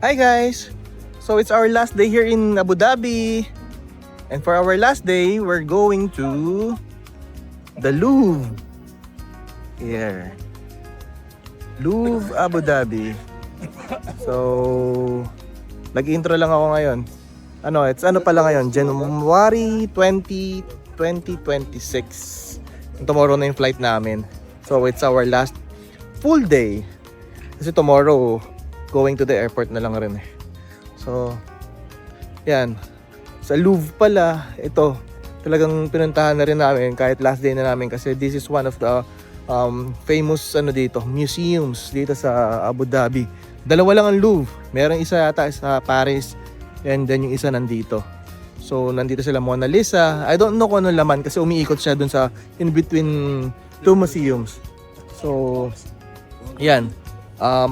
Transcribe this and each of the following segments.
Hi guys! So it's our last day here in Abu Dhabi. And for our last day, we're going to the Louvre. Here. Louvre, Abu Dhabi. So, nag-intro lang ako ngayon. It's pala ngayon? January 20, 2026. Tomorrow na yung flight namin. So, it's our last full day. Kasi tomorrow, going to the airport na lang rin eh. So, yan. Sa Louvre pala, ito, talagang pinuntahan na rin namin kahit last day na namin kasi this is one of the famous museums dito sa Abu Dhabi. Dalawa lang ang Louvre. Merong isa yata sa Paris and then yung isa nandito. So, nandito sila Mona Lisa. I don't know kung ano laman kasi umiikot siya dun sa in between two museums. So, yan.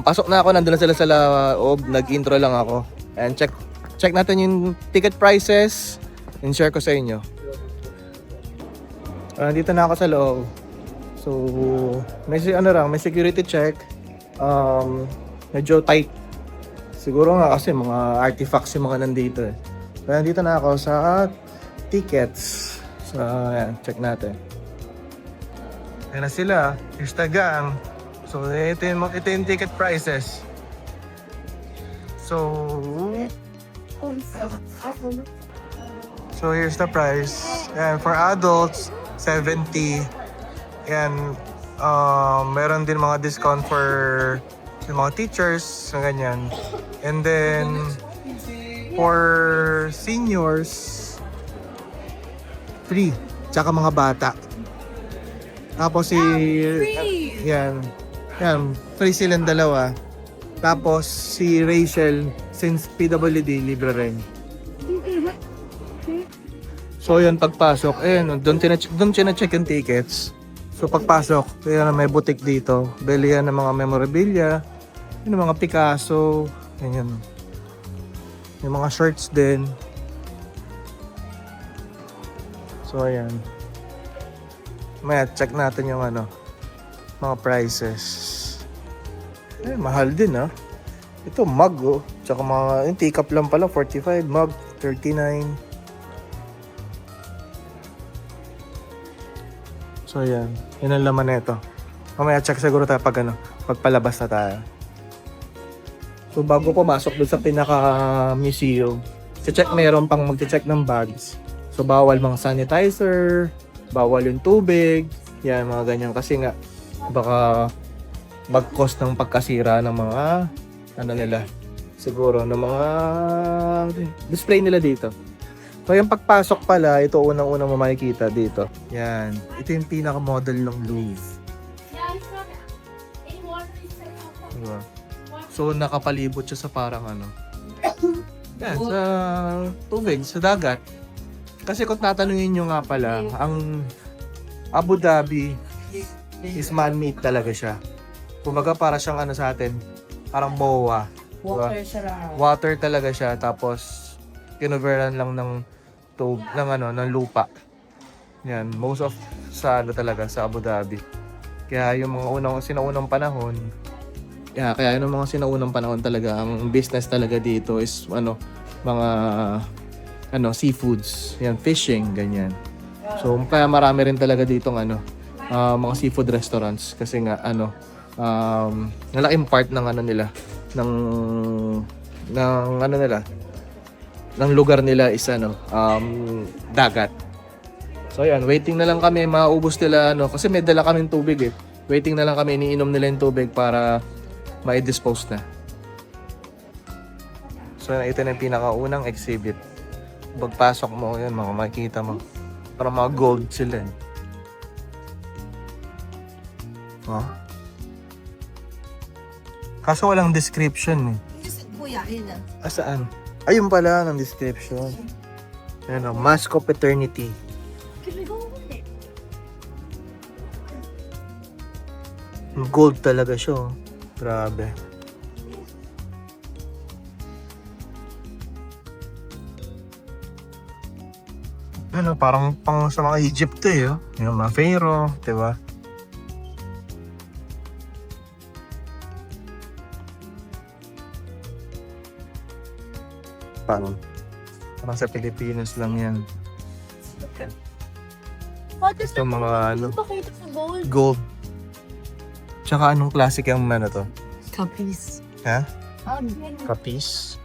Pasok na ako, nandun na sila sa loob, nag-intro lang ako. And check natin yung ticket prices and share ko sa inyo. Dito na ako sa loob. So, may security check. Medyo tight. Siguro nga kasi mga artifacts yung mga nandito eh. Kaya nandito na ako sa tickets. So, ayan, check natin. Ayan na sila. Here's the gang. So, ito yung ticket prices. So here's the price. And for adults, 70. And meron din mga discount for yung mga teachers, ganyan. And then for seniors, free. Tsaka mga bata. Tapos free silang dalawa. Tapos si Rachel, since PWD, libre rin. So yun, pagpasok, doon chine-check yung tickets. So pagpasok, yan may boutique dito. Bili yan ng mga memorabilia, yung mga Picasso, ganyan. Yung mga shirts din. So ayan. May check natin yung mga prices. Mahal din Ito mug tsaka mga yung teacup lang pala 45, mug 39. So yan, yun ang laman nito. Mamaya check siguro tayo pag palabas na tayo. So bago pumasok dun sa pinaka museum, check meron pang magche-check ng bags. So bawal mga sanitizer, bawal yung tubig, yan mga ganyan kasi nga baka mag-cost ng pagkasira ng mga siguro ng mga display nila dito. So yung pagpasok pala, ito unang-unang mo makikita dito. Yan, ito yung pinaka-model ng Louvre. Diba? So nakapalibot siya sa parang yan, sa tubig, sa dagat. Kasi kung tatanungin nyo nga pala, ang Abu Dhabi is man-made talaga siya. Kumbaga para siyang sa atin, parang boa. Water siya. Water talaga siya, tapos kinoveran lang ng ng lupa. Yan, most of talaga sa Abu Dhabi. Kaya yung mga sinaunang panahon, talaga ang business talaga dito is mga seafoods, yan, fishing, ganyan. So kaya marami rin talaga ditong mga seafood restaurants kasi nga malaking part ng nila ng lugar nila is dagat. So ayan, waiting na lang kami, maubos nila kasi may dala kaming tubig eh. Waiting na lang kami, iniinom nila yung tubig para ma-dispose na. So ito na yung pinakaunang exhibit. Pagpasok mo, yan makikita mo. Para mga gold sila. Kaso walang description eh. Kuya, yun na. Saan? Ayun pala ng description. Mask of Eternity. Gold talaga siya. Grabe. Parang pang sa mga Egypt eh. Yung mga Pharaoh, diba? Parang sa Pilipinas lang yan. What is Ito mga ano, pakita sa gold? gold. Tsaka anong classic yung ano to? Kapis. Ha? Ah, Kapis?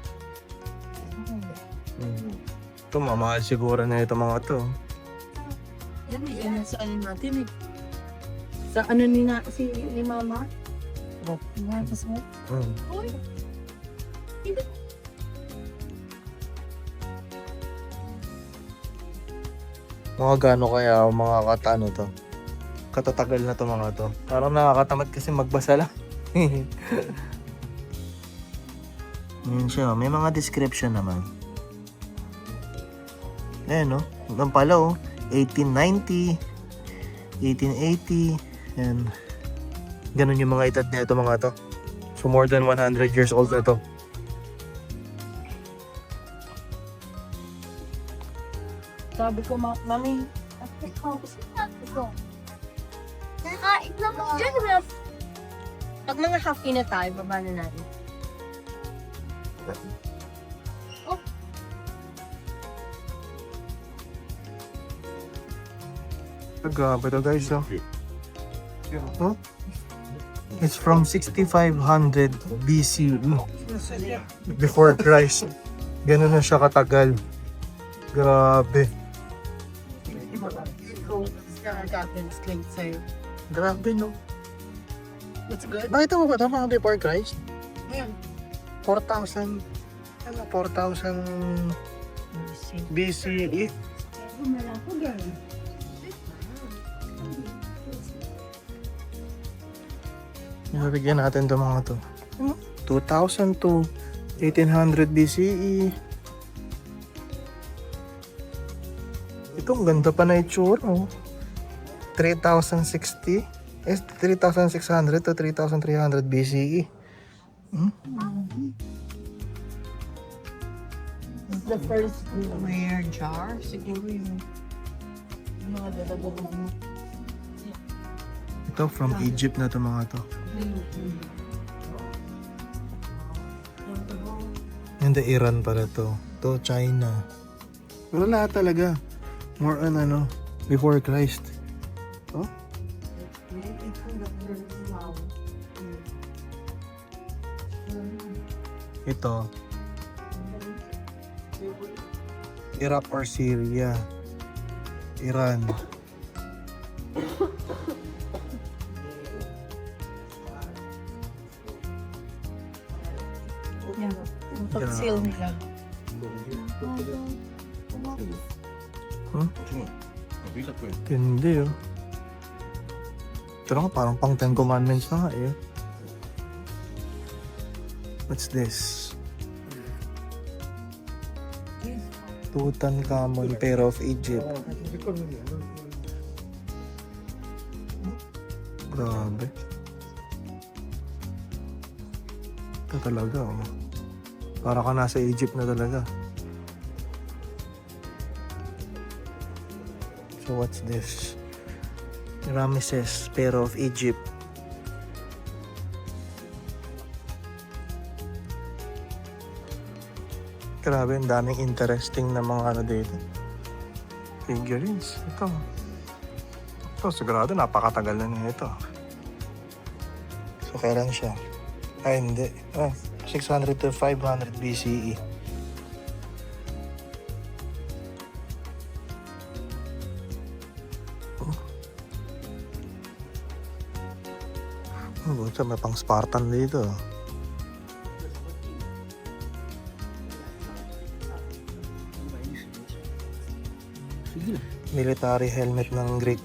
Ito, mamahal siguro na ito mga to. yan yan sa ano natin eh. Sa ano ni mama? Oh, yan sa mo. Uy. Mga gaano kaya mga katano to? Katatagal na to mga to. Parang nakakatamad kasi magbasa lang. Yun siya, may mga description naman. Ayan no, hanggang pala oh, 1890, 1880, and ganun yung mga edad na ito mga to. So more than 100 years old na to. Sabi ko, mami, kakain na mo dyan. Pag mga happy na tayo, baba na natin. Grabe to guys oh. Oh? It's from 6500 BC before Christ. Ganun na siya katagal. Grabe. Grabe no. That's good. Nakita mo ba ito mga before Christ? Ayan. 4,000 ano, 4,000 BCE. Nabigyan natin ito mga to. 2000 to 1800 BCE. Ito, ang ganda pa na itsura. Oh. 3060. 3600 to 3300 BCE. The first rare jar, siguro yung mga dalawa mo. Ito, from Egypt na to mga to. And the Iran pala to. To China. Pero lahat talaga. More on ano, before Christ. Oh? Ito. Iraq or Syria. Iran. Yan. Yung pag-seal nila. Hindi oh. Ito nga, parang pang 10 commandments na nga eh. What's this? Tutankhamun, Pharaoh of Egypt. Grabe. Ito talaga oh. Para ka nasa Egypt na talaga. So what's this? Ramesses, Pharaoh of Egypt. Grabe, ang daming interesting na mga ano dito. Figurines. Ito, sigurado napakatagal na nito. So kailan siya? Ay hindi. 600 to 500 BCE. Buta, may pang Spartan dito. Military helmet ng Greek.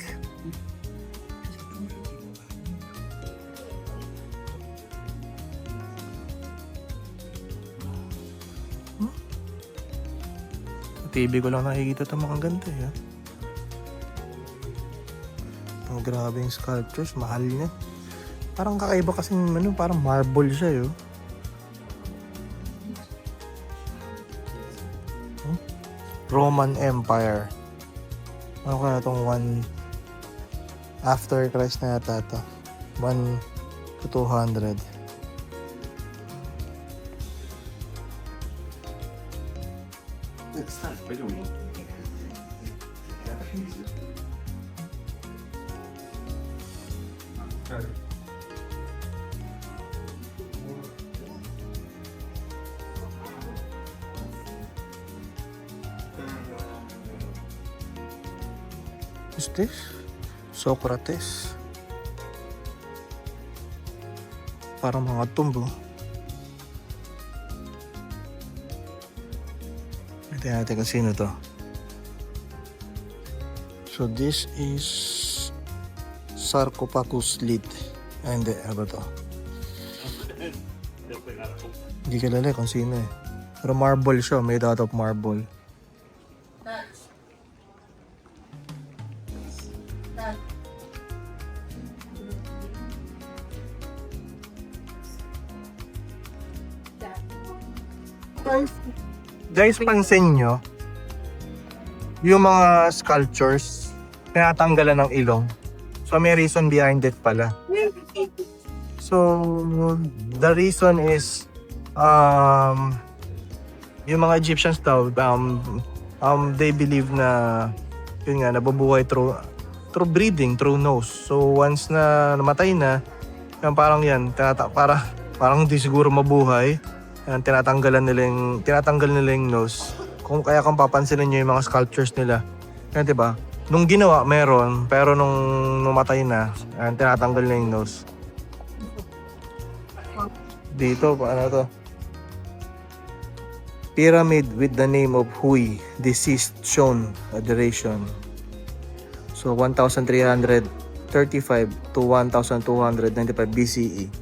Sa TV ko lang nakikita itong mga ganda eh. Ang grabe yung sculptures, mahal niya. Parang kakaiba kasi ano, parang marble siya yun. Roman Empire. Ano kaya itong 1 after Christ na yata ito? 1 to 200. What's this? Socrates. Parang mga tumbo. Ito natin kung sino to. So this is Sarcophagus lid. Ah, hindi. Ano ba to? Hindi kilala kung sino eh. Pero marble siya. Made out of marble. Guys, pansin nyo, yung mga sculptures, tinatanggalan ng ilong. So, may reason behind it pala. So, the reason is, yung mga Egyptians daw, they believe na, yun nga, nabubuhay through breathing, through nose. So, once na namatay na, parang yan, parang hindi siguro mabuhay. Yan, tinatanggal nila yung nose. Kaya kung papansinin nyo yung mga sculptures nila. Yan, diba? Nung ginawa, meron. Pero nung namatay na, yan, tinatanggal na yung nose. Dito, paano to? Pyramid with the name of Hui, deceased, shown, adoration. So, 1335 to 1295 BCE.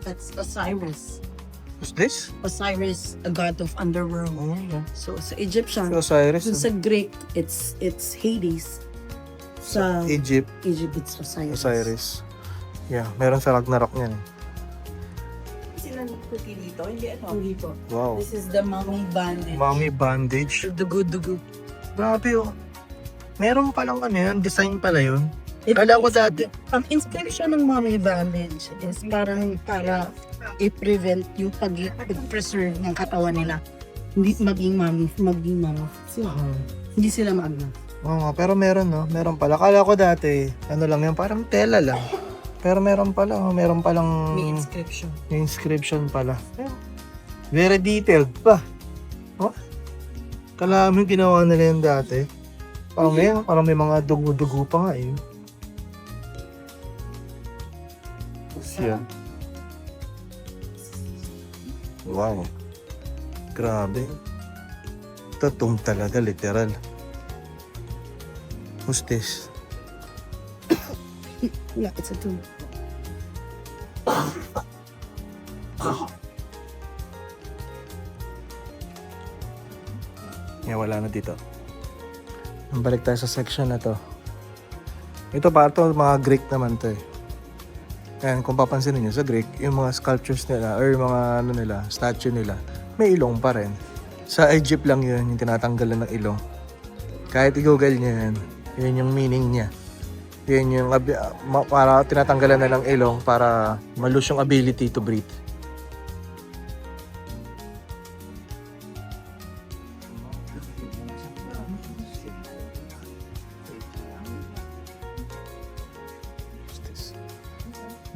That's Osiris. What's this? Osiris, a god of underworld. Oh, yeah. So sa Egyptian, So, Osiris. sa Greek, it's Hades. Sa Egypt, Egypt, it's Osiris. Osiris. Yeah, meron sa Ragnarok niyan. Sila nagputi dito? Hindi Hindi po. Wow. This is the mummy bandage. Mummy bandage. Dugo. Grabe oh. Meron palang yan, design pala yun. Kala ko dati. Ang inscription ng mummy bandage is parang para i-prevent yung pag-preserve ng katawan nila. Hindi maging mummy. Hindi sila magna. Oo nga, pero meron no. Meron pala. Kala ko dati, ano lang yan, parang tela lang. Pero meron palang May inscription. may inscription pala. Very detailed pa. Oh? Kala mo yung ginawa nila yan dati. Parang ngayon, parang may mga dugo-dugo pa nga eh. Siya. Wow. Grabe. Tatong talaga, literal. Who's this? Yeah, it's a tomb. Yeah, wala na dito. Balik tayo sa section na to. Ito pa ito, mga Greek naman to eh. Ayan, kung papansin niyo sa Greek, yung mga sculptures nila or yung mga statue nila, may ilong pa rin. Sa Egypt lang yun, yung tinatanggalan ng ilong. Kahit i-google niyo yan, yun yung meaning niya. Yun yung para tinatanggalan na ng ilong para malus yung ability to breathe.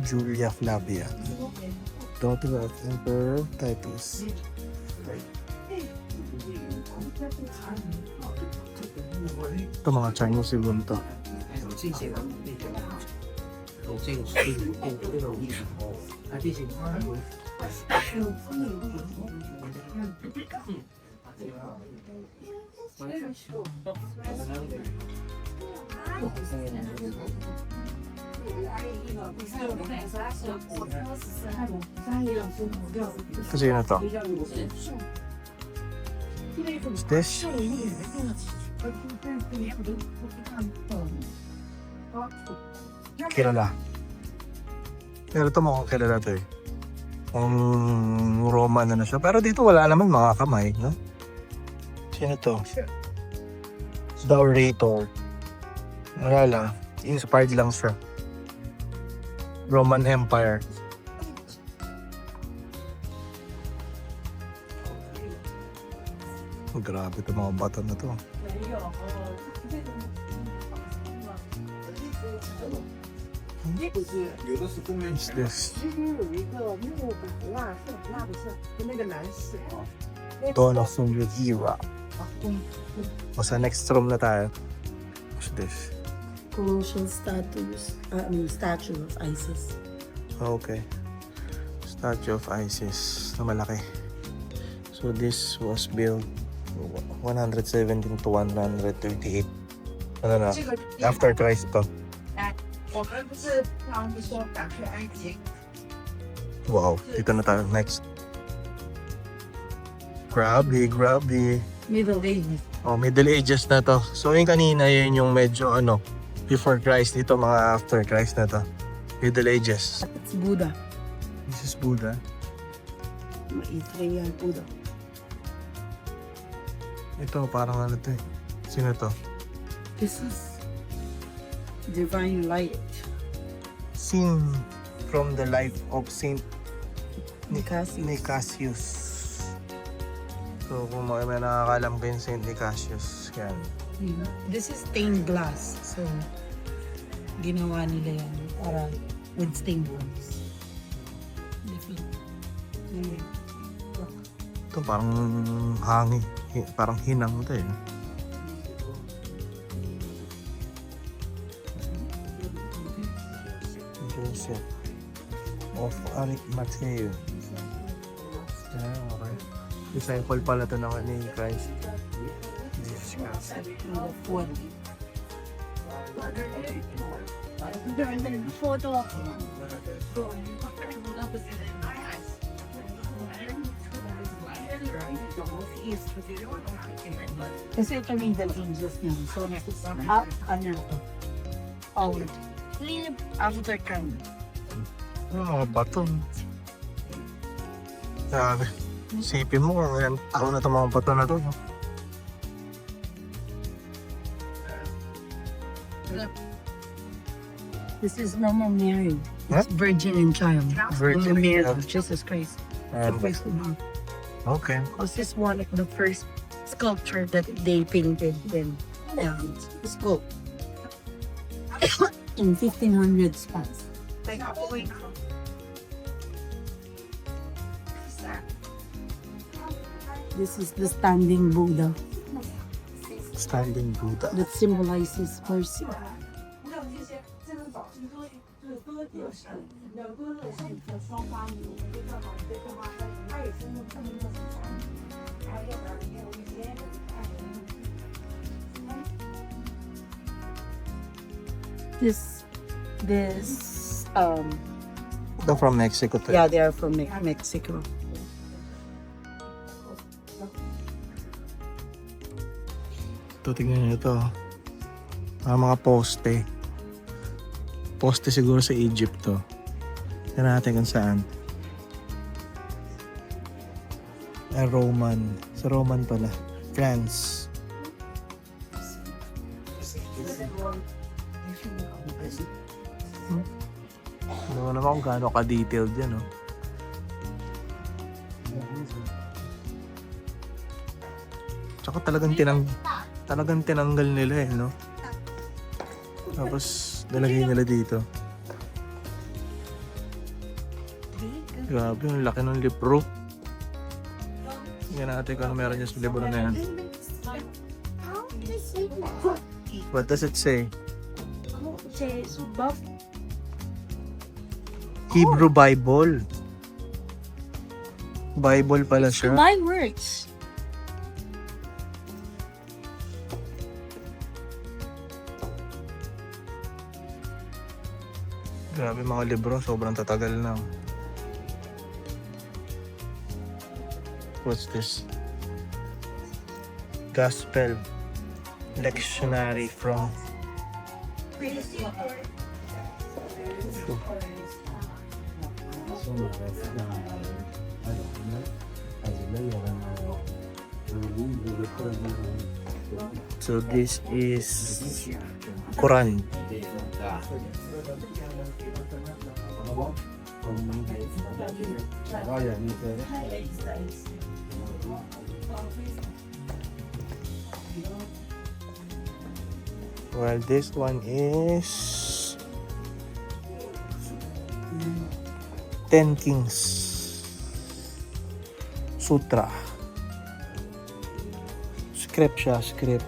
Julia Flavia, daughter of Emperor Titus. Ito mga Chinese siguro to. Kasi na to. What's this? Kilala. Pero ito mukhang kilala to eh. Kung Roman na siya. Pero dito wala naman mga kamay, no? Sino to? The Orator. Wala lang. Inspired lang siya. Roman Empire. Oh, grabe itong mga bato na to. What's this? Dawn of the New Era. O sa next room na tayo. What's this? Colossal statue of Isis. Okay. Statue of Isis na malaki. So this was built 117 to 138. Ano na? After Christ to. Wow. Dito na tayo. Next. Grabe. Middle Ages. Oh, Middle Ages na to. So yung kanina, yun yung medyo before Christ. Dito mga after Christ na to. Middle Ages. It's Buddha. This is Buddha. Maitreyan Buddha. Ito, parang ano to eh. Sino to? This is divine light. Scene from the life of Saint Nicasius. Nicasius. So kung may nakakalam kayo Saint Nicasius, yan. This is stained glass. So, ginawa nila yan para with stained glass. Different. Ito parang hangin. Parang hinang to eh. Joseph of Arimathea. Okay. Disciple pala to ni Christ. Jesus Christ. What? Photo. Kasi ito Middle Ages niya. So, ano to? Old. After come. Mga bato. Sabi. Isipin mo kung yan. Ako na itong mga bato na to. No? This is Mama Mary. Huh? It's Virgin and Child. Virgin Mama Mary and of Jesus Christ. The first one. Okay. This is one of the first sculpture that they painted in school. In 1500 spots. This is the standing Buddha Standing Buddha. that symbolizes mercy. Ito from Mexico to. Yeah, they are from Mexico. Ito, tingnan nyo ito. Mga poste. Poste siguro sa Egypt to. Tingnan natin kung saan. Roman. Sa Roman pala. France. Ano naman kung gaano ka-detailed yan, no? Tsaka talagang tinanggal nila eh, no? Tapos nilagay nila dito. Grabe, yung laki ng libro. Tingnan natin kung ano meron niya sa libro na yan. What does it say? Hebrew Bible. Bible pala siya. My words. Grabe mga libro, sobrang tatagal na. What's this? Gospel Lectionary from So this is Quran. Well, this one is 10 Kings Sutra. Script siya, script.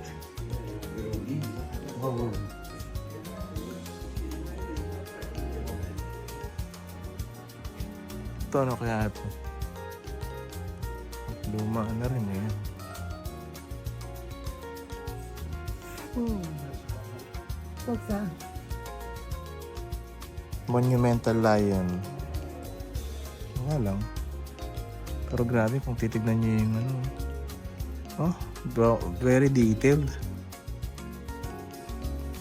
Ito ano kaya ito? Luma na rin eh. What's that? Monumental Lion. Wala lang. Pero grabe kung titignan niyo yung ano. Oh, very detailed.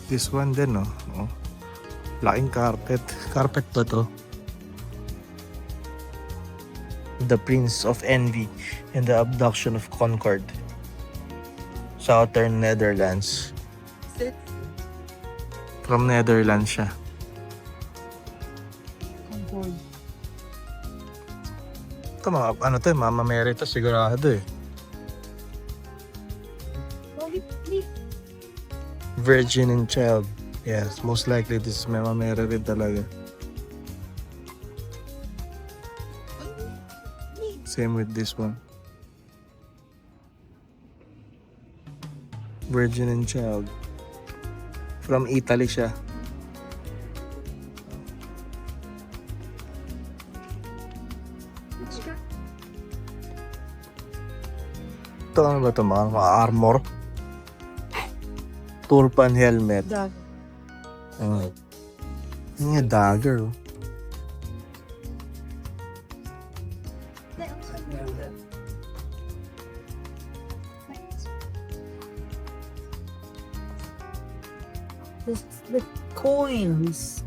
This one din, no? Oh. Laking carpet. Carpet ba to? The Prince of Envy and the Abduction of Concord. Southern Netherlands. From Netherlands siya. Concord. Ito mga, ano to, Mama Mary to sigurado eh. Virgin and Child. Yes, most likely this is Mama Mary rin talaga. Same with this one. Virgin and Child. From Italy siya. Ito ano ba ito? Mga armor? Turban helmet. Dog. Yung nga dagger. Oh. The coins.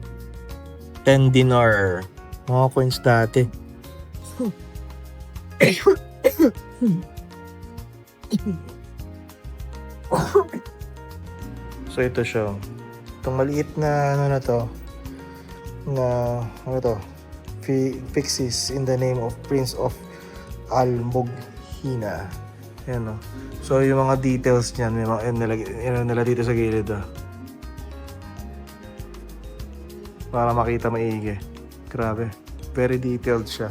10 dinar. Mga coins dati. So ito siya. Itong maliit na ano na to. Na ano to? Pixies in the name of Prince of Almoghina. Ayan o. So yung mga details niyan, may mga nila dito sa gilid o. Para makita maigi. Grabe. Very detailed siya.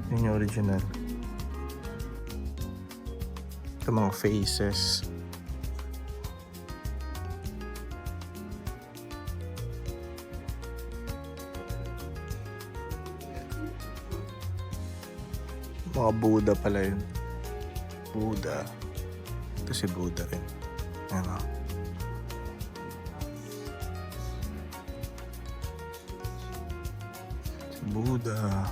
Yun yung original. Ito mga faces. Mga Buddha pala yun. Buddha. Ito si Buddha rin. Ayan o. Si Buddha.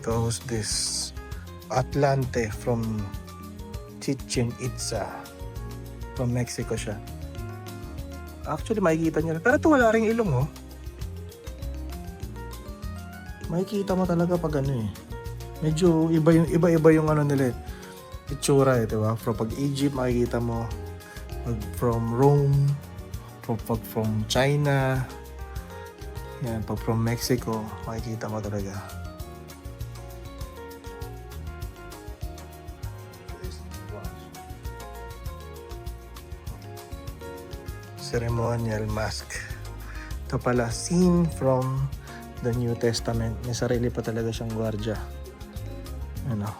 Ito, who's this? Atlante from Chichen Itza. From Mexico siya. Actually, makikita niyo rin. Pero ito wala ring ilong, oh. Makikita mo talaga pag ano eh. Medyo iba-iba yung ano nila eh. Itsura eh, diba? Pag Egypt, makikita mo. Pag from Rome. Pag from China. Yan, pag from Mexico, makikita mo talaga. Ceremonial mask. Ito pala, scene from the New Testament. May sarili pa talaga siyang gwardya. Ano?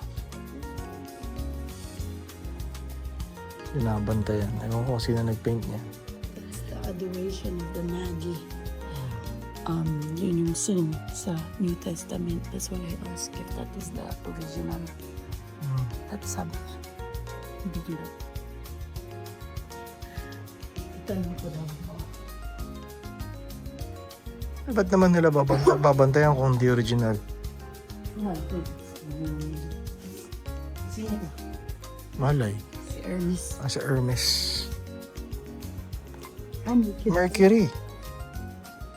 Binabantayan. Ewan ko kung sino nag-paint niya. That's the adoration of the Magi. Yun yung scene sa New Testament. That's why I asked if that is the original. That's sabi nga. Hindi ko. Itanong ko daw. Ba't naman nila babantayan kung hindi original? Sino ba? Malay. Si Hermes. Sa Hermes. Mercury. Mercury.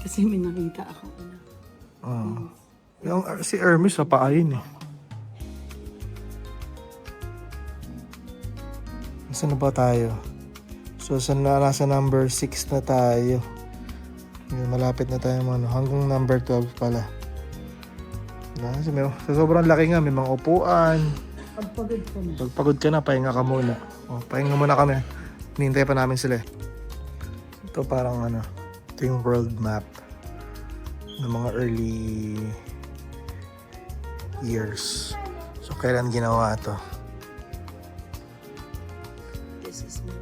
Kasi may nakita ako. Yung si Hermes sa paa yun eh. Saan na ba tayo? So nasa number 6 na tayo. Malapit na tayo hanggang number 12 pala. Sa sobrang laki nga, may mga upuan. Pagpagod ko na. Pag pagod ka na, pahinga ka muna. Pahinga muna kami. Hinihintay pa namin sila. Ito parang ito yung world map ng mga early years. So kailan ginawa ito? This is not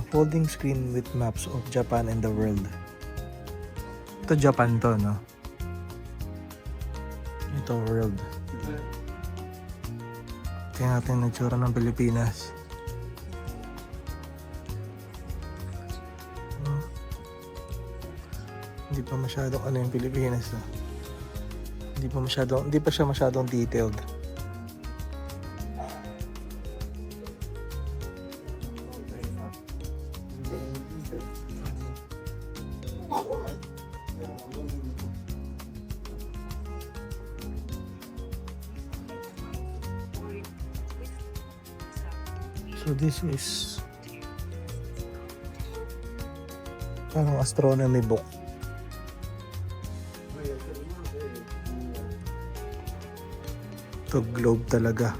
Folding screen with maps of Japan and the world. Ito Japan to, no? Ito world. Tingnan natin ang itsura ng Pilipinas. Hindi pa masyadong yung Pilipinas, no? Hindi pa siya masyadong detailed. So this is parang astronomy book. Ito globe talaga.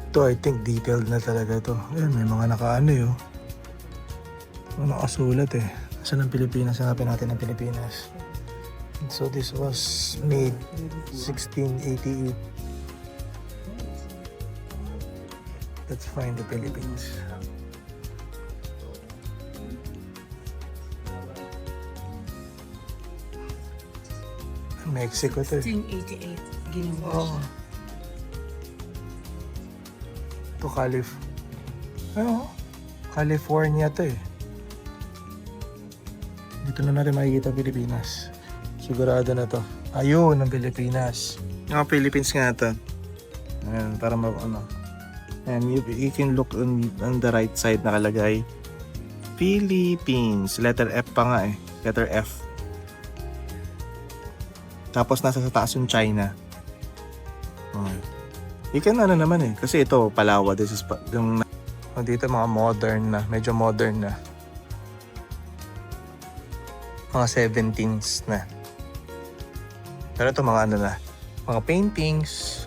Ito I think detailed na talaga to. Ayan, may mga nakaano yun. Mga nakasulat eh. Saan ang Pilipinas? Hanapin natin ang Pilipinas. So this was made 1688. Let's find the Philippines. Mexico to. 1688. Ginawa Oh. siya. To California to eh. Dito na natin makikita Pilipinas. Sigurado na to. Ayun, ang Pilipinas. Yung Philippines nga to. Ayan, para And you can look on the right side nakalagay Philippines. Letter F pa nga eh. Letter F. Tapos nasa sa taas yung China. Okay. Ikan naman eh. Kasi ito, Palawan. This is yung dito mga modern na. Medyo modern na. Mga 17s na. Pero ito mga na. Mga paintings.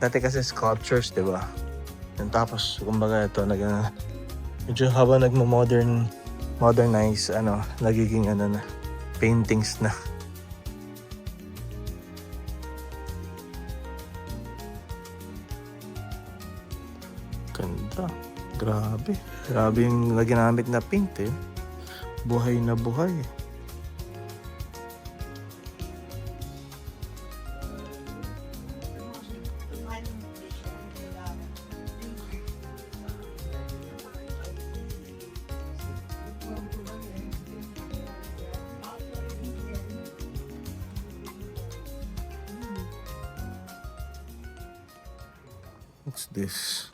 Dati kasi sculptures, di ba? And tapos, kumbaga ito, medyo habang modernize, nagiging na, paintings na. Ganda. Grabe. Grabe yung ginamit na paint eh. Buhay na buhay. What's this?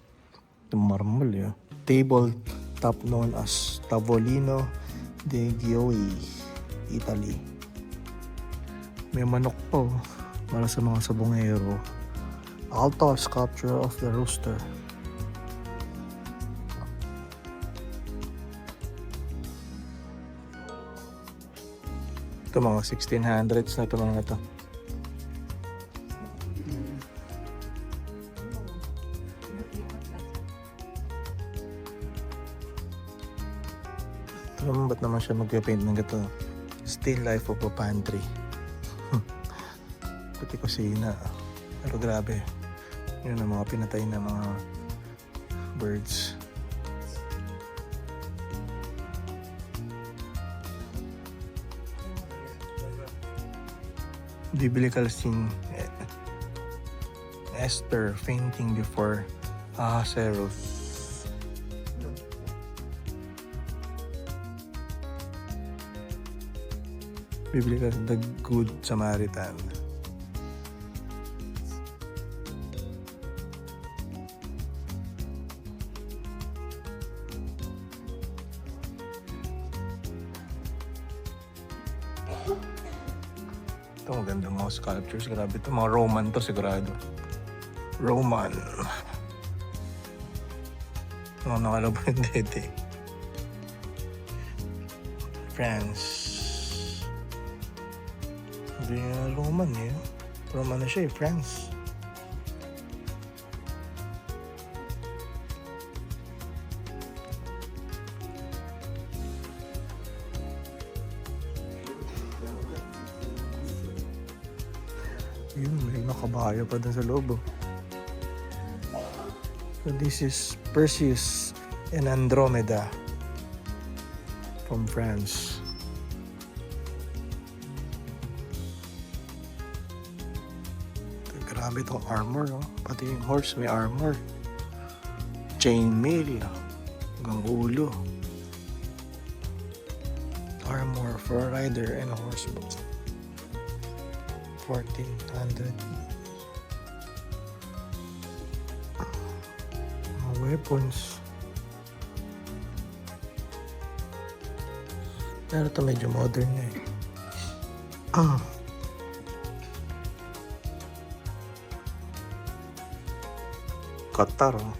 The marble, yeah. Table top known as Tavolino de Gioia, Italy. May manok po para sa mga sabongero. Alto sculpture of the rooster. Ito mga 1600s na ito mga ito. Ba't naman siya mag-paint ng gato? Still life of a pantry. Puti kusina. Pero grabe. Yun ang mga pinatay na mga birds. Biblical scene. Esther fainting before Ahasuerus. Biblical, the Good Samaritan. Ito, maganda mga sculptures. Grabe ito. Mga Roman to sigurado. Roman. Mga nakalabo yung dede. France. Hindi nga Roman eh. Roman na siya eh. France. Yun, may nakabayo pa dun sa loob. Oh. So this is Perseus and Andromeda from France. Grabe itong armor. Oh. Pati yung horse may armor. Chainmail. Hanggang ulo. Armor for a rider and a horse. 1400. Mga weapons. Pero ito medyo modern na eh. Qatar. Oh.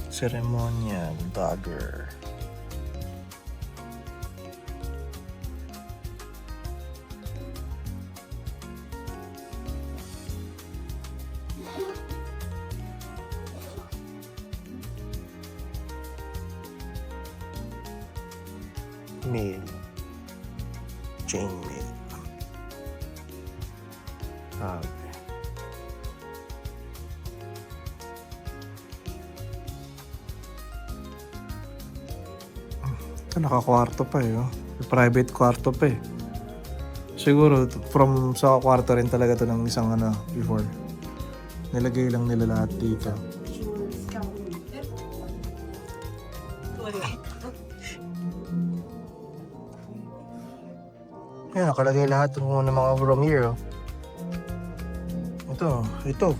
Ceremonial dagger. Mail. Chain mail. Ito nakakwarto pa eh. Oh. Private kwarto pa eh. Siguro from sa kwarto rin talaga to ng isang before. Nilagay lang nila lahat dito. Yan, nakalagay lahat ng mga room here. Oh. Ito.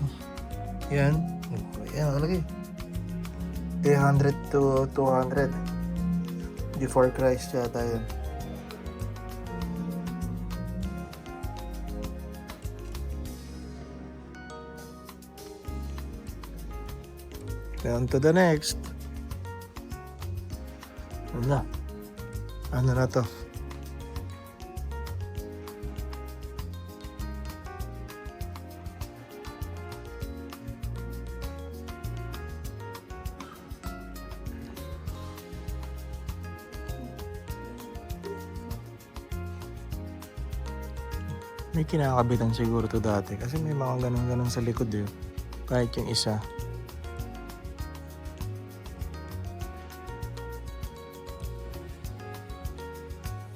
Yan. Yan, nakalagay. 300 to 200. Before Christ yata yun. On to the next. Ano na to? May kinakabitan siguro to dati kasi may mga ganun-ganun sa likod eh. Kahit yung isa.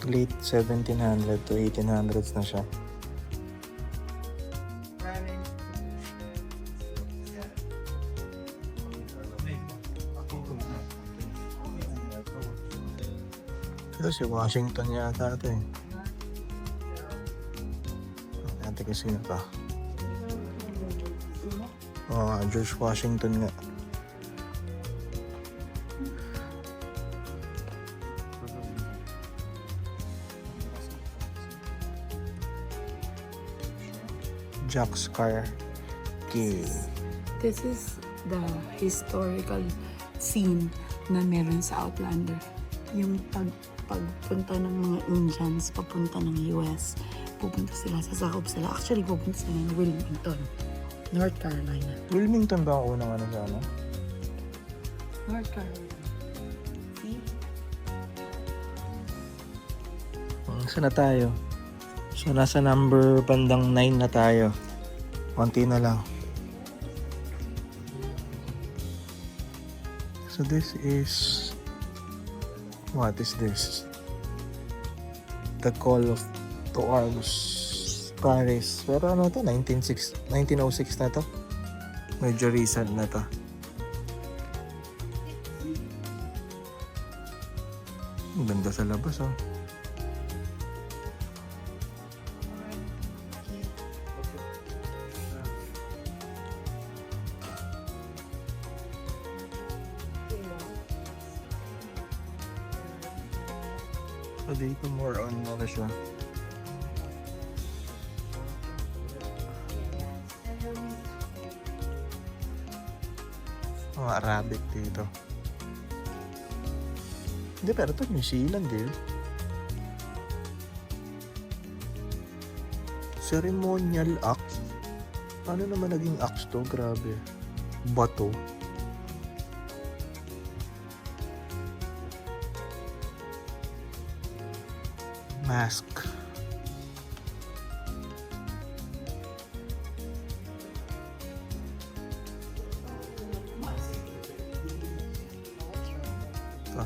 Late 1700 to 1800s na siya. Ito si Washington yata ito eh. Kasi na pa. George Washington nga. Jack's car key. This is the historical scene na meron sa Outlander. Yung pagpunta ng mga Indians papunta ng US. Pupunta sila, sasakop sila. Actually, pupunta sila ng Wilmington, North Carolina. Wilmington ba ang unang sa ano? North Carolina. See? Saan na tayo? So, nasa number bandang 9 na tayo. Konti na lang. So, this is... What is this? The Call of to Arms, Paris. Pero ano to? 1906 na to. Medyo recent na to. Ang ganda sa labas oh. So dito more on ano siya. Mga Arabic dito. Hindi, pero ito New Zealand eh. Ceremonial axe. Paano naman naging axe to? Grabe. Bato. Mask.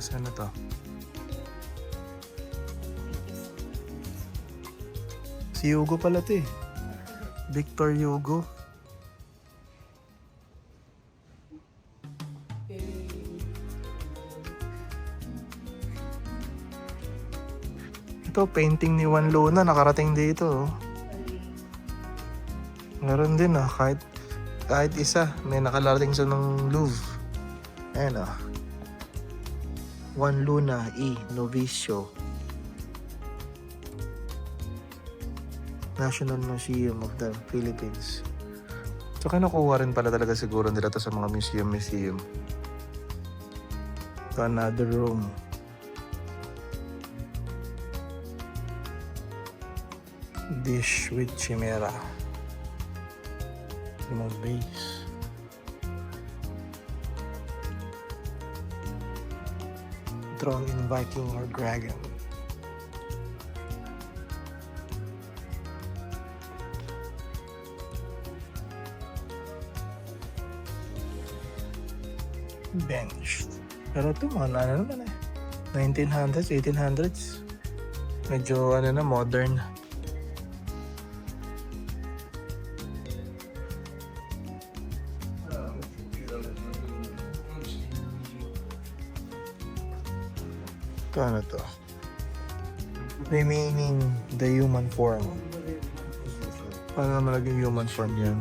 Saan na to? Si Hugo pala to eh. Victor Hugo. Ito, painting ni Juan Luna, nakarating dito. Oh. Meron din ah, kahit isa, may nakarating sa ng Louvre. Ayan ah. Juan Luna y Novicio. National Museum of the Philippines. So kinukuha rin pala talaga siguro nila to sa mga museum. To another room. Dish with chimera. Yung base. Throne in Viking or Dragon. Bench. Pero ito mga ano naman eh. 1900s, 1800s. Medyo ano na, modern. Ito ano to? Remaining the human form. Paano naman naging human form yan?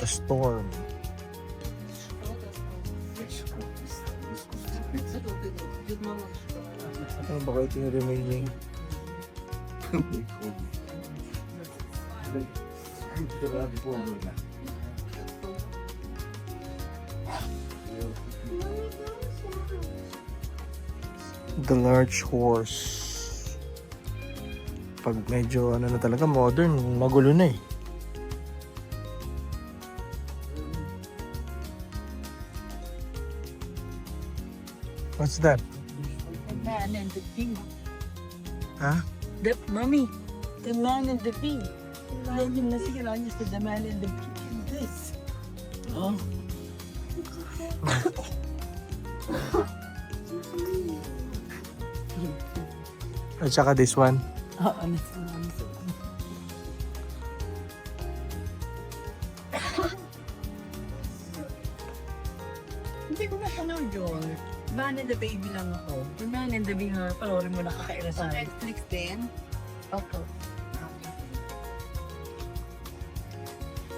The storm. Ano ba kayo ito yung remaining? The large horse. Pag medyo ano na talaga modern, magulo na eh. What's that? The man and the bee. Huh? The mommy, the man and the bee. Lenin na siya lang the man and the bee. This. Oh. At saka this one. Oo, nasa. Hindi ko napanood yun. Man and the Baby lang ako. The Man and the Bee nga, panoorin mo nakakaila sa Netflix din? Opo.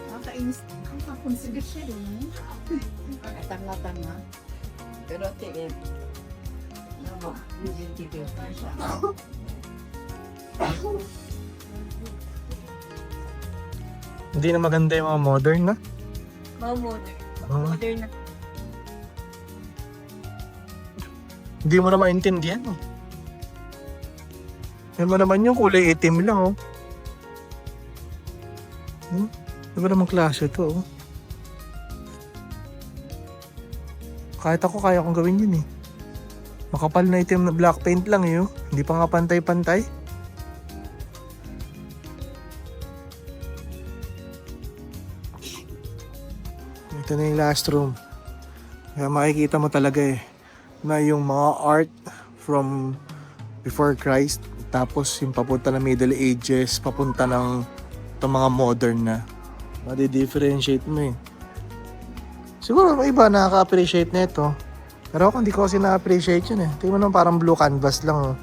Nakakainis. Nakakakonsider siya rin. Tanga-tanga. Pero tingin. Ano, yung TV pa siya. Hindi na maganda yung mga modern na. Modern. Oh. Modern na. Hindi mo na maintindihan eh. Yan mo naman yung kulay itim lang oh. Di ba naman klase ito oh. Kahit ako kaya kong gawin yun eh. Makapal na itim na black paint lang eh oh. Hindi pa nga pantay-pantay. Ito na yung last room. Kaya makikita mo talaga eh na yung mga art from before Christ, tapos yung papunta ng Middle Ages, papunta ng itong mga modern na. Madi-differentiate mo eh. Siguro may iba nakaka-appreciate na ito. Pero ako hindi ko kasi na-appreciate yun eh. Tingnan mo naman parang blue canvas lang.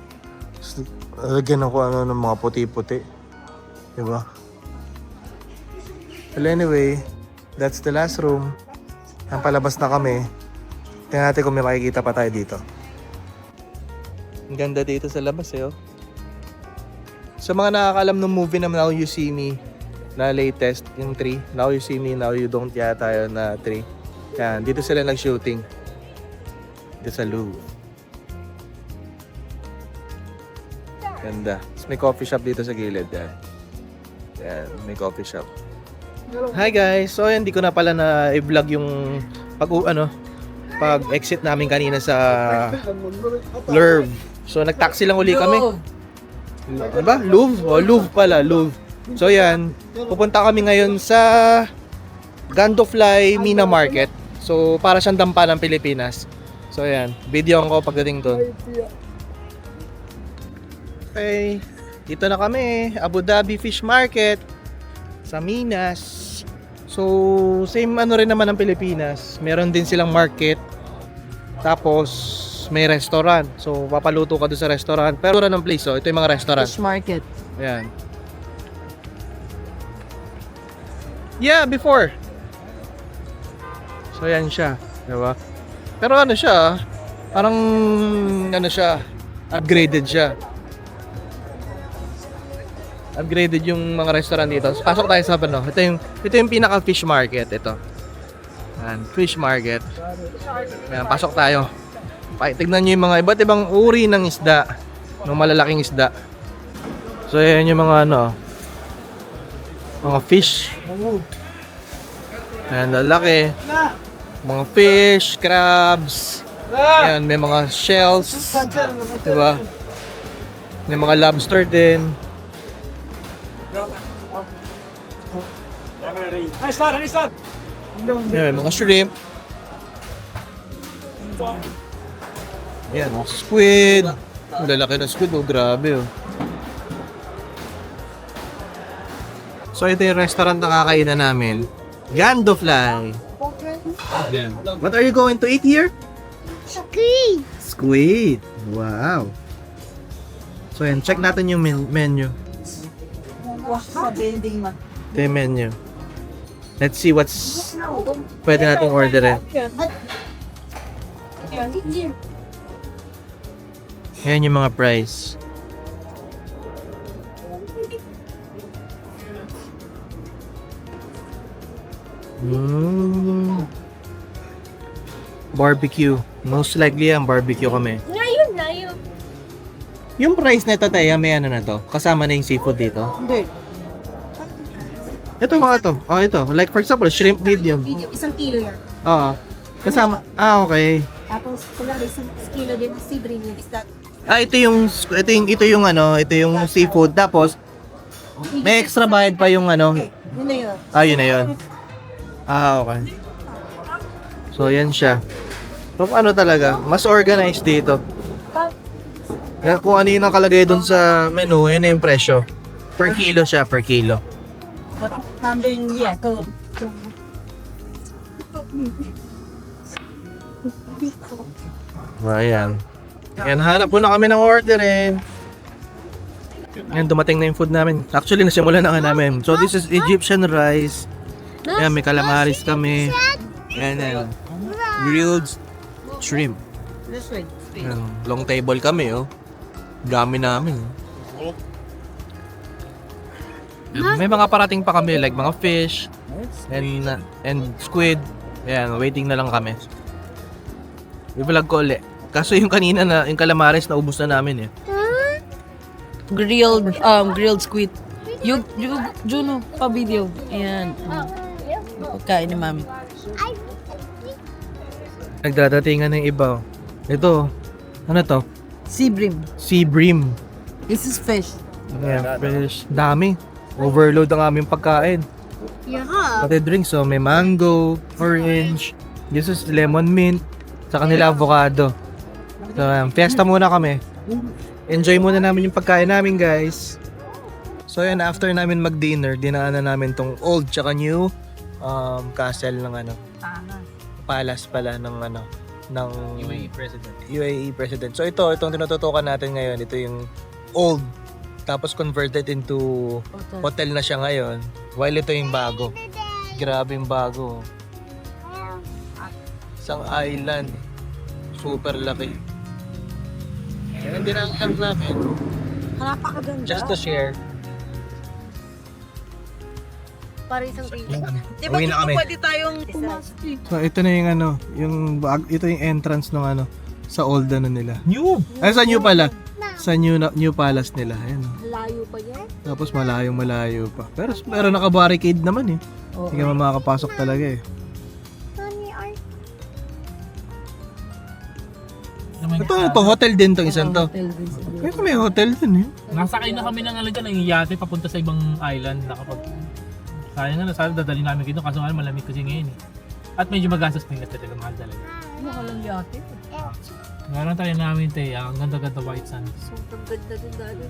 Lagyan ako ano ng mga puti-puti. Diba? Well anyway, that's the last room. Ang palabas na kami. Tingnan natin kung may makikita pa tayo dito. Ang ganda dito sa labas eh oh. Sa mga nakakalam ng movie na Now You See Me, na latest, yung 3. Now You See Me, Now You Don't yata yun na 3. Yan, dito sila nag-shooting. Dito sa Louvre. Ganda. Tapos may coffee shop dito sa gilid. Yan. Yan, may coffee shop. Hi guys! So yan, di ko na pala na i-vlog yung pag-exit namin kanina sa Louvre. So nag-taxi lang uli kami. Ano ba? Louvre? Oh, Louvre pala, Louvre. So yan, pupunta kami ngayon sa Gandofly Mina Market. So para siyang dampa ng Pilipinas. So yan, video ko pagdating doon. Okay, dito na kami, Abu Dhabi Fish Market sa Minas. So same rin naman ng Pilipinas. Meron din silang market. Tapos may restaurant. So papaluto ka doon sa restaurant. Pero ng place, ito yung mga restaurant. Fish market. Ayan. Yeah, before. So yan siya, 'di ba? Pero ano siya, parang upgraded siya. Upgraded yung mga restaurant dito. So, pasok tayo sa Ito yung pinaka fish market ito. Ayan, fish market. Ayan, pasok tayo. Tignan niyo yung mga iba't ibang uri ng isda, ng malalaking isda. So yan yung mga mga fish. Ayan, lalaki. Mga fish, crabs. Ayan, may mga shells. Diba? May mga lobster din. Ayan, may mga shrimp. Ayan, mga squid. Ang lalaki ng squid, grabe oh. So ito yung restaurant na kakainan namin. Gandofly. What are you going to eat here? Squid. Squid. Wow. So yan, check natin yung menu. Ito yung menu. Let's see what's pwede natin orderin. Yan yung mga price. Barbecue. Most likely yan, barbecue kami. Ngayon na yun. Yung price na ito, Taya, may ano na to? Kasama na yung seafood dito? Hindi. Ito mga to. Oh, ito. Like for example, shrimp medium. Isang kilo yan. Oo. Kasama. Okay. Tapos, kung isang kilo din ng sea bream is that Ito yung seafood. Tapos, may extra bayad pa yung Yun na yun. yun na yun. Okay. So, yan siya. So, ano talaga, mas organized dito. Kaya kung ano yung nakalagay doon sa menu, yun na yung presyo. Per kilo siya, per kilo. Ayan. Yan, hanap po na kami ng order eh. Yan, dumating na yung food namin. Actually, nasimulan na nga namin. So, this is Egyptian rice. Yan, may calamaris kami. Yan. Grilled shrimp. Yan, long table kami, oh. Dami namin. Yan, may mga parating pa kami, like mga fish and squid. Yan, waiting na lang kami. I-vlog ko ulit. Kaso yung kanina yung calamaris na ubos na namin eh. Grilled squid. Juno, pa-video. Ayan. Pagkain ni mami. Nagdadatingan ng iba. Ito, ano to? Sea bream. Sea bream. This is fish. Ayan, fish. Dami. Overload ang aming pagkain. yeah. Pati drinks, so may mango, orange, this is lemon mint, sa kanila avocado. So, fiesta muna kami. Enjoy muna namin yung pagkain namin, guys. So, yan, after namin mag-dinner, dinaanan namin tong old tsaka new castle ng palace pala ng ng UAE President. So, itong tinututukan natin ngayon, ito yung old. Tapos converted into hotel na siya ngayon. While ito yung bago. Grabe yung bago. Isang island. Super laki. Yan din ang camp namin. Napakaganda. Just to share. Para isang rate. Di ba Uwi na kami. pwede tayong So ito na yung ano, ito yung entrance ng ano, sa old ano nila. New! Ay, sa new pala. Sa new palace nila. Ayan. Layo pa yan. Tapos malayo pa. Pero naka-barricade naman eh. Hindi ka makakapasok talaga eh. Ito, hotel din tong isang to. Kaya may hotel din eh. Nasakay na kami ng dyan, ng yate papunta sa ibang island. Sayang nga, sana dadali namin dito kaso nga malamig kasi ngayon eh. At medyo magastos din kasi talaga mahal talaga. Makalang yate. Ngayon tayo namin te, ang ganda-ganda white sand. Sobrang ganda din dali.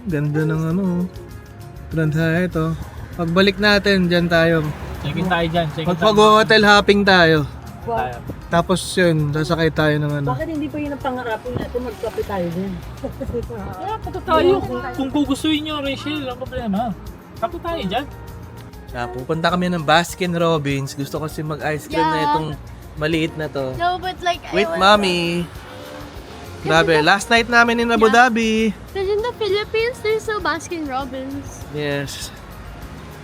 Ganda ng ano. Ganda ito. Pagbalik natin, dyan tayo. Check-in tayo dyan. Pag-hotel hopping tayo. Tayo. Tapos yun, sasakay tayo ng ano. Bakit hindi pa yun ang pangarapin natin? Magkape tayo din. Kaya punta tayo. Kung gugustuhin nyo, Rachel, ang problema. Kapo tayo dyan. Pupunta kami ng Baskin Robbins. Gusto ko kasi mag-ice cream na itong maliit na to. No, but like, With mommy. Grabe, last night namin in Abu Dhabi. Because in the Philippines, there's no Baskin Robbins. Yes.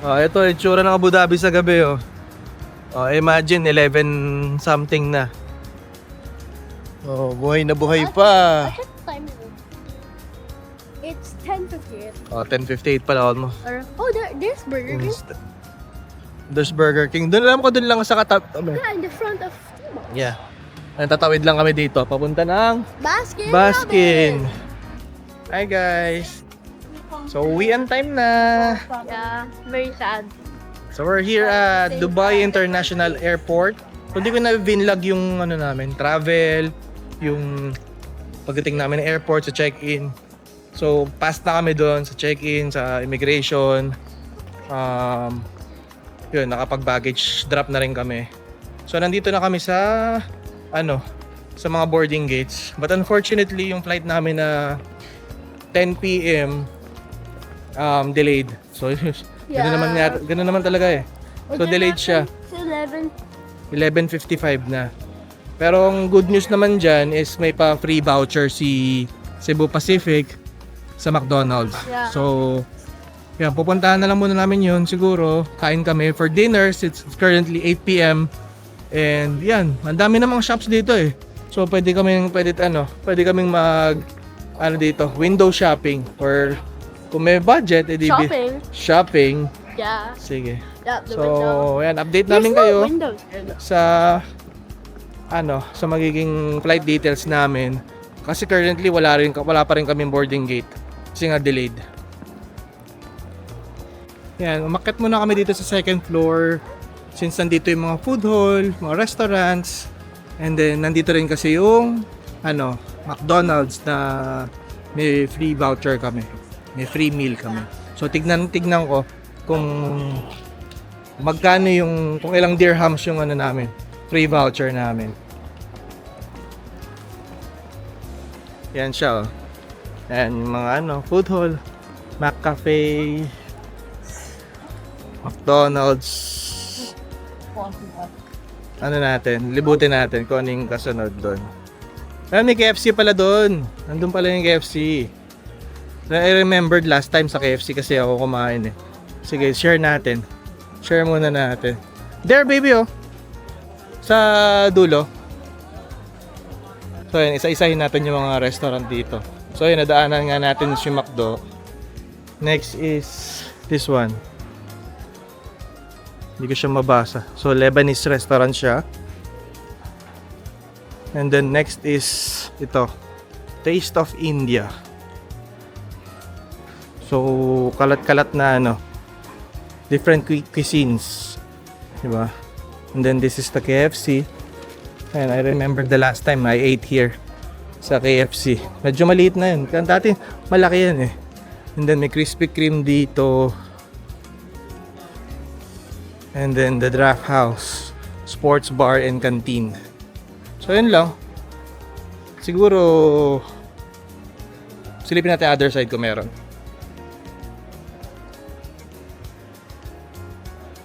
Ito, itsura ng Abu Dhabi sa gabi, oh. Imagine, 11 something na. Buhay na buhay pa. I checked the time. It's 10:58. 10:58 pala almost. Oh, there's Burger King. There's Burger King. Doon alam ko, doon lang sa Yeah, in the front of Starbucks. Yeah. Tatawid lang kami dito. Papunta ng Baskin. Baskin. Hi guys. So, uwian time na. Yeah, very sad. So, we're here at Dubai International Airport. So, hindi ko na vinlog yung ano namin, travel, yung pagdating namin ng airport sa check-in. So, pass na kami doon sa check-in, sa immigration. Yun, nakapag-baggage drop na rin kami. So, nandito na kami sa sa mga boarding gates. But unfortunately, yung flight namin na 10 p.m. Delayed. So, ganun naman talaga eh. So, delayed siya. It's 11. 11:55 na. Pero ang good news naman dyan is may pa free voucher si Cebu Pacific sa McDonald's. Yeah. So, yan, pupuntahan na lang muna namin yun siguro. Kain kami for dinner. It's currently 8 p.m. And yan, ang dami namang shops dito eh. So, pwede kaming dito, window shopping or kung may budget, edi shopping. Yeah. Sige. Yeah, the window. So, yan, update There's namin no kayo windows here, though. sa magiging flight details namin. Kasi currently wala pa rin kaming boarding gate kasi nga delayed. Yan, umakyat muna kami dito sa second floor since nandito yung mga food hall, mga restaurants, and then nandito rin kasi yung McDonald's na may free voucher kami. May free meal kami. So tignan ko kung magkano kung ilang dirhams yung namin, free voucher namin. Yan siya, oh. Yan yung mga food hall, McCafe, McDonald's. Libutin natin kung ano yung kasunod doon. May KFC pala doon. Nandun pala yung KFC. I remembered last time sa KFC kasi ako kumain eh. Sige, share natin. Share muna natin. There, baby, oh. Sa dulo. So, yun, isa-isahin natin yung mga restaurant dito. So, yun, nadaanan nga natin si McDo. Next is this one. Hindi ko siya mabasa. So, Lebanese restaurant siya. And then, next is ito. Taste of India. So, kalat-kalat na different cuisines. Diba? And then, this is the KFC. And I remember the last time I ate here sa KFC. Medyo maliit na yun. Dati, malaki yan eh. And then, may Krispy Kreme dito. And then, the Draft House. Sports bar and canteen. So, yun lang. Siguro, silipin natin other side kung meron.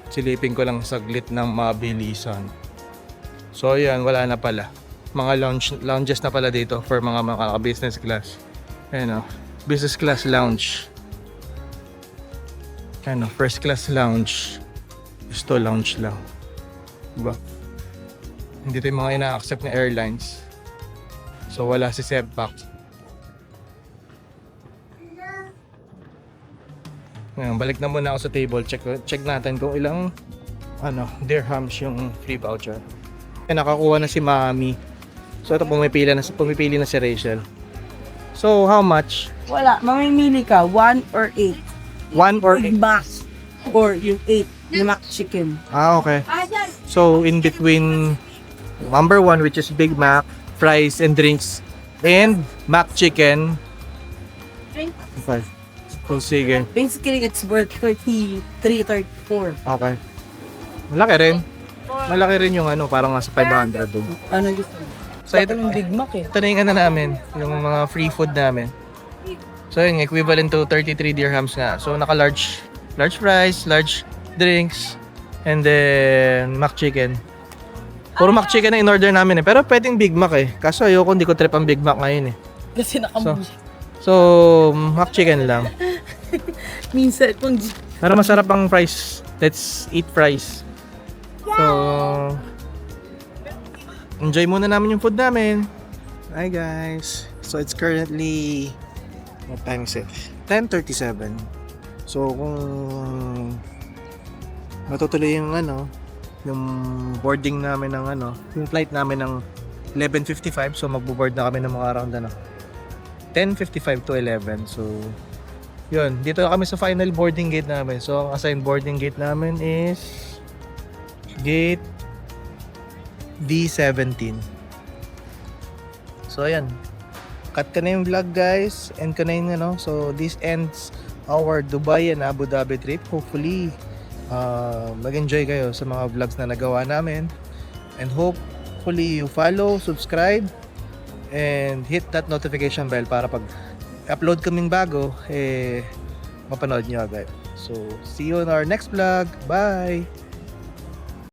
Silipin ko lang saglit ng mabilisan. So, ayan, wala na pala. Mga lounges na pala dito for mga business class. Ayan o, business class lounge. Ano, first class lounge. Gusto lounge lang. Diba? Hindi ito yung mga ina-accept na airlines. So wala si Sebpak. Ngayon, balik na muna ako sa table. Check natin kung ilang dirhams yung free voucher. Nakakuha na si Mami. So ito pumipili na si Rachel. So how much? Wala, mamimili ka, 1 or 8. 1 or 8? Max. Or yung 8, yung mac chicken. Ah, okay. So in between number 1, which is Big Mac, fries and drinks, and Mac chicken. Okay. So sige. Basically, it's worth 33, 34. Okay. Malaki rin. Malaki rin yung parang nasa 500 doon. Ano gusto mo? So ito, yung Big Mac eh. ito na yung namin, yung mga free food namin. So yun, equivalent to 33 dirhams nga. So large fries, large drinks, and then Mac chicken. Puro Mac chicken na in-order namin eh. Pero pwedeng Big Mac eh. Kaso ayoko, hindi ko trip ang Big Mac ngayon eh. Kasi nakamulit. So Mac chicken lang. Minsan, kung Pero masarap ang fries. Let's eat fries. So, enjoy muna namin yung food namin. Hi guys. So it's currently, what time is it? 10:37. So kung matutuloy yung yung boarding namin ng yung flight namin ng 11:55, so magbo-board na kami ng mga around 10:55 to 11. So yun, dito na kami sa final boarding gate namin. So ang assigned boarding gate namin is gate D17. So ayan, cut ka na yung vlog guys, end ko na yung so this ends our Dubai and Abu Dhabi trip. Hopefully mag-enjoy kayo sa mga vlogs na nagawa namin, and hopefully you follow, subscribe, and hit that notification bell para pag upload kaming bago mapanood nyo agad. So see you on our next vlog. Bye!